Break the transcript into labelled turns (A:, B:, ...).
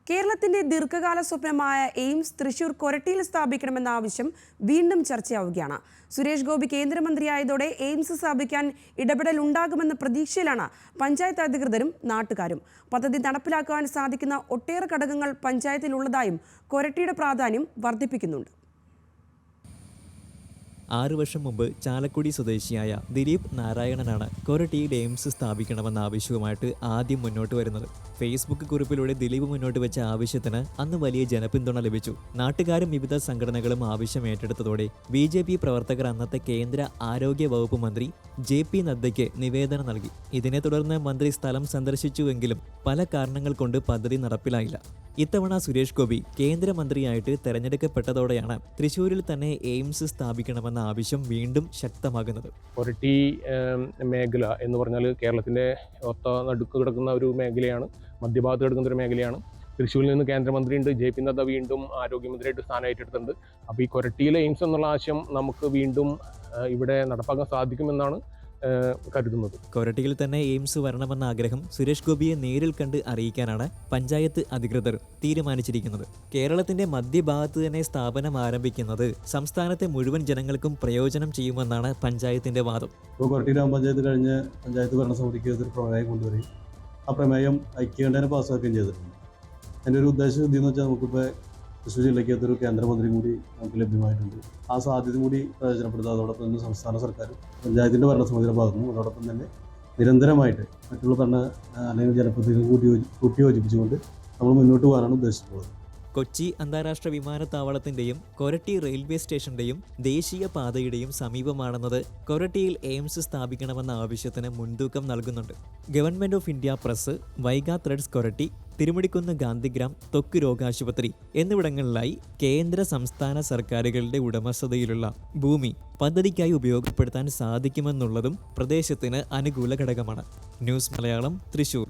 A: കേരളത്തിന്റെ ദീർഘകാല സ്വപ്നമായ എയിംസ് തൃശൂർ കൊരട്ടിയിൽ സ്ഥാപിക്കണമെന്ന ആവശ്യം വീണ്ടും ചർച്ചയാവുകയാണ്. സുരേഷ് ഗോപി കേന്ദ്രമന്ത്രിയായതോടെ എയിംസ് സ്ഥാപിക്കാൻ ഇടപെടൽ ഉണ്ടാകുമെന്ന പ്രതീക്ഷയിലാണ് പഞ്ചായത്ത് അധികൃതരും നാട്ടുകാരും. പദ്ധതി നടപ്പിലാക്കാൻ സാധിക്കുന്ന ഒട്ടേറെ ഘടകങ്ങൾ പഞ്ചായത്തിലുള്ളതായും കൊരട്ടിയുടെ പ്രാധാന്യം വർദ്ധിപ്പിക്കുന്നുണ്ട്.
B: 6 വർഷം മുമ്പ് ചാലക്കുടി സ്വദേശിയായ ദിലീപ് നാരായണനാണ് കൊരട്ടിയിൽ എയിംസ് സ്ഥാപിക്കണമെന്ന ആവശ്യവുമായിട്ട് ആദ്യം മുന്നോട്ട് വരുന്നത്. ഫേസ്ബുക്ക് കുറിപ്പിലൂടെ ദിലീപ് മുന്നോട്ട് വെച്ച ആവശ്യത്തിന് അന്ന് വലിയ ജനപിന്തുണ ലഭിച്ചു. നാട്ടുകാരും വിവിധ സംഘടനകളും ആവശ്യം ഏറ്റെടുത്തതോടെ BJP പ്രവർത്തകർ അന്നത്തെ കേന്ദ്ര ആരോഗ്യ വകുപ്പ് മന്ത്രി JP നദ്ദയ്ക്ക് നിവേദനം നൽകി. ഇതിനെ തുടർന്ന് മന്ത്രി സ്ഥലം സന്ദർശിച്ചുവെങ്കിലും പല കാരണങ്ങൾ കൊണ്ട് പദ്ധതി നടപ്പിലായില്ല. ഇത്തവണ സുരേഷ് ഗോപി കേന്ദ്രമന്ത്രിയായിട്ട് തെരഞ്ഞെടുക്കപ്പെട്ടതോടെയാണ് തൃശ്ശൂരിൽ തന്നെ എയിംസ് സ്ഥാപിക്കണമെന്ന ആവശ്യം വീണ്ടും ശക്തമാകുന്നത്.
C: കൊരട്ടി മേഖല എന്ന് പറഞ്ഞാൽ കേരളത്തിൻ്റെ ഒത്ത നടുക്ക് കിടക്കുന്ന ഒരു മേഖലയാണ്, മധ്യഭാഗത്ത് കിടക്കുന്ന ഒരു മേഖലയാണ്. തൃശ്ശൂരിൽ നിന്ന് കേന്ദ്രമന്ത്രിയുണ്ട്, JP നദ്ദ വീണ്ടും ആരോഗ്യമന്ത്രിയായിട്ട് സ്ഥാനം ഏറ്റെടുത്തിട്ടുണ്ട്. അപ്പോൾ ഈ കൊരട്ടിയിലെ എയിംസ് എന്നുള്ള ആശയം നമുക്ക് വീണ്ടും ഇവിടെ നടപ്പാക്കാൻ സാധിക്കുമെന്നാണ് കരുതുന്നത്.
B: കൊരട്ടിയിൽ തന്നെ എയിംസ് വരണമെന്ന ആഗ്രഹം സുരേഷ് ഗോപിയെ നേരിൽ കണ്ട് അറിയിക്കാനാണ് പഞ്ചായത്ത് അധികൃതർ തീരുമാനിച്ചിരിക്കുന്നത്. കേരളത്തിന്റെ മധ്യഭാഗത്ത് തന്നെ സ്ഥാപനം ആരംഭിക്കുന്നത് സംസ്ഥാനത്തെ മുഴുവൻ ജനങ്ങൾക്കും പ്രയോജനം ചെയ്യുമെന്നാണ് പഞ്ചായത്തിന്റെ വാദം.
D: കൊരട്ടി ഗ്രാമപഞ്ചായത്ത് കഴിഞ്ഞ് പഞ്ചായത്ത് ഭരണസമിതിക്ക് ഒരു പ്രമേയം കൊണ്ടുവരികയും ആ പ്രമേയം ഐക്യകണ്ഠേന പാസ്സാക്കുകയും ചെയ്തിട്ടുണ്ട്. എൻ്റെ ഒരു ഉദ്ദേശം എന്ന് വെച്ചാൽ നമുക്കിപ്പോൾ തൃശ്ശൂർ ജില്ലയ്ക്ക് അതൊരു കേന്ദ്രമന്ത്രി കൂടി നമുക്ക് ലഭ്യമായിട്ടുണ്ട്. ആ സാധ്യത കൂടി പ്രയോജനപ്പെടുത്തുക. അതോടൊപ്പം തന്നെ സംസ്ഥാന സർക്കാർ പഞ്ചായത്തിൻ്റെ ഭരണസമിതിയുടെ ഭാഗത്തുനിന്നും അതോടൊപ്പം തന്നെ നിരന്തരമായിട്ട് മറ്റുള്ള അല്ലെങ്കിൽ ജനപ്രതിനിധികൾ കൂട്ടിയോജിപ്പിച്ചുകൊണ്ട് നമ്മൾ മുന്നോട്ട് പോകാനാണ് ഉദ്ദേശിച്ചിട്ടുള്ളത്.
B: കൊച്ചി അന്താരാഷ്ട്ര വിമാനത്താവളത്തിന്റെയും കൊരട്ടി റെയിൽവേ സ്റ്റേഷന്റെയും ദേശീയ പാതയുടെയും സമീപമാണെന്നത് കൊരട്ടിയിൽ എയിംസ് സ്ഥാപിക്കണമെന്ന ആവശ്യത്തിന് മുൻതൂക്കം നൽകുന്നുണ്ട്. Government of India press, Vaiga threads Koratty, Thirumudikkunnu Gandhigram ത്വക്ക് രോഗാശുപത്രി എന്നിവിടങ്ങളിലായി കേന്ദ്ര സംസ്ഥാന സർക്കാരുകളുടെ ഉടമസ്ഥതയിലുള്ള ഭൂമി പദ്ധതിക്കായി ഉപയോഗപ്പെടുത്താൻ സാധിക്കുമെന്നുള്ളതും പ്രദേശത്തിന് അനുകൂല ഘടകമാണ്. ന്യൂസ് മലയാളം, തൃശൂർ.